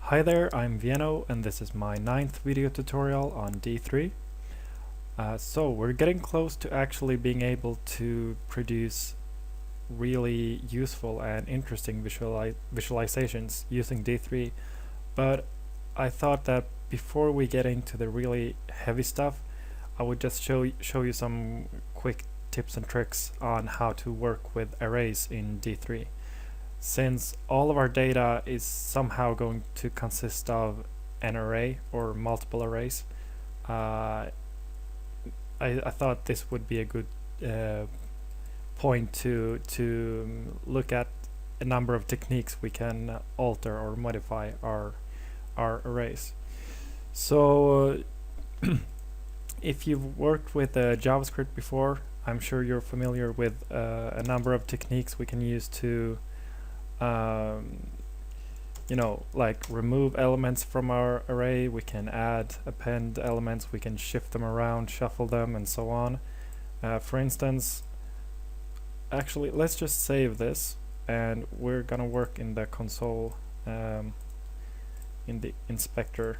Hi there, I'm Vieno and this is my 9th video tutorial on D3. So we're getting close to actually being able to produce really useful and interesting visualizations using D3, but I thought that before we get into the really heavy stuff, I would just show you some quick tips and tricks on how to work with arrays in D3. Since all of our data is somehow going to consist of an array or multiple arrays, I thought this would be a good point to look at a number of techniques we can alter or modify our arrays. So if you've worked with JavaScript before, I'm sure you're familiar with a number of techniques we can use to like remove elements from our array. We can add, append elements, we can shift them around, shuffle them, and so on. For instance, actually, let's just save this, and we're gonna work in the console in the inspector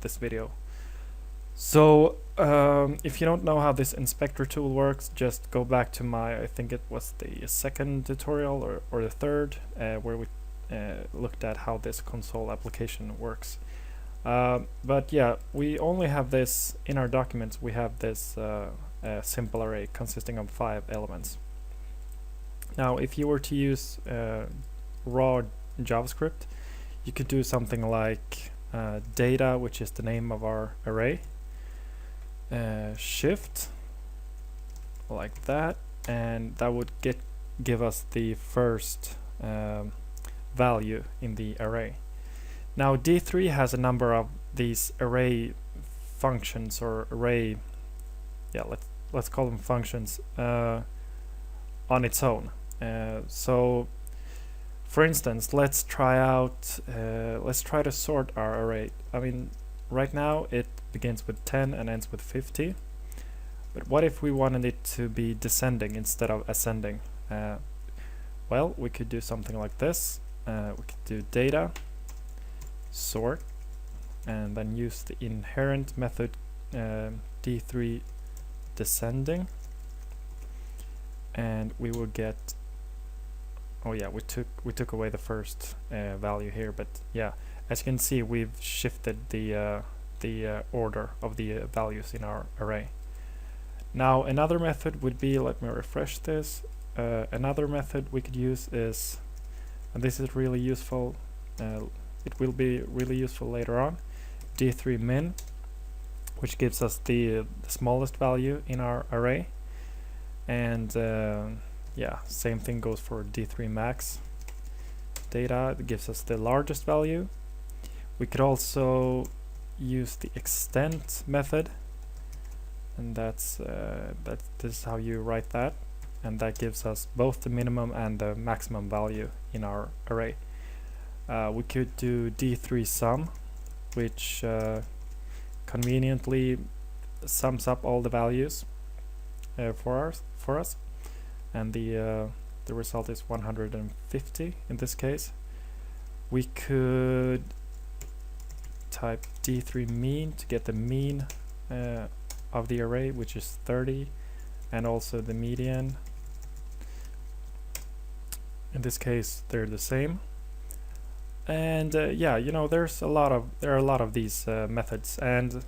this video. So if you don't know how this inspector tool works, just go back to my, I think it was the second tutorial or the third, where we looked at how this console application works. But yeah, we only have this in our documents. We have this simple array consisting of 5 elements. Now if you were to use raw JavaScript, you could do something like data, which is the name of our array, shift like that, and that would give us the first value in the array. Now D3 has a number of these array functions, or array, yeah, let's call them functions, on its own. So for instance, let's try to sort our array. I mean, right now it begins with 10 and ends with 50, but what if we wanted it to be descending instead of ascending? Well, we could do something like this. We could do data sort and then use the inherent method D3 descending, and we will get, oh yeah, we took away the first value here, but yeah, as you can see, we've shifted the order of the values in our array. Now another method would be, let me refresh this, another method we could use is, and this is really useful, it will be really useful later on, D3 min, which gives us the smallest value in our array, and yeah, same thing goes for D3 max data, that gives us the largest value. We could also use the extent method, and this is how you write that, and that gives us both the minimum and the maximum value in our array. We could do D3 sum, which conveniently sums up all the values for us, and the result is 150 in this case. We could type D3 mean to get the mean of the array, which is 30, and also the median. In this case, they're the same. And yeah, you know, there are a lot of these methods, and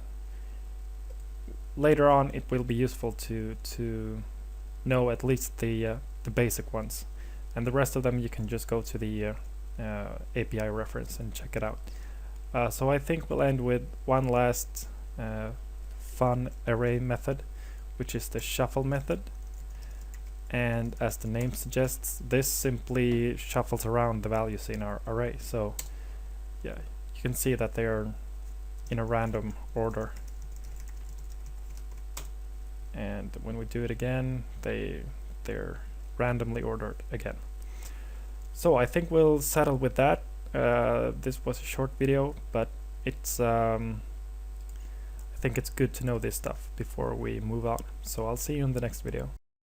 later on it will be useful to know at least the basic ones, and the rest of them you can just go to the API reference and check it out. So I think we'll end with one last fun array method, which is the shuffle method. And as the name suggests, this simply shuffles around the values in our array. So yeah, you can see that they are in a random order, and when we do it again, they're randomly ordered again. So I think we'll settle with that. This was a short video, but it's I think it's good to know this stuff before we move on. So I'll see you in the next video.